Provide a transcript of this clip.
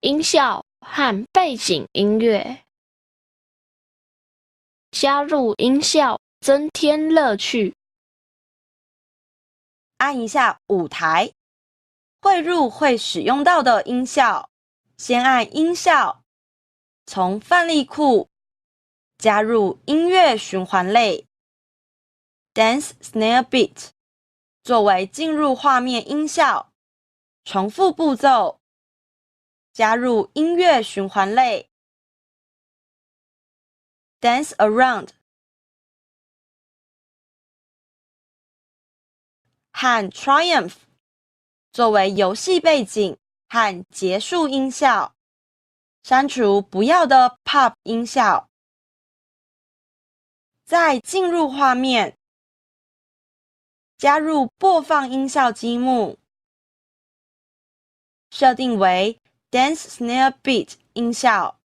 音效和背景音乐。加入音效，增添乐趣。按一下舞台，汇入会使用到的音效。先按音效，从范例库加入音乐循环类 Dance Snare Beat 作为进入画面音效。重复步骤，加入音乐循环类 Dance Around 和 Triumph 作为游戏背景和结束音效。删除不要的 Pop 音效。再进入画面，加入播放音效积木，设定为 Dance Snare Beat 音效。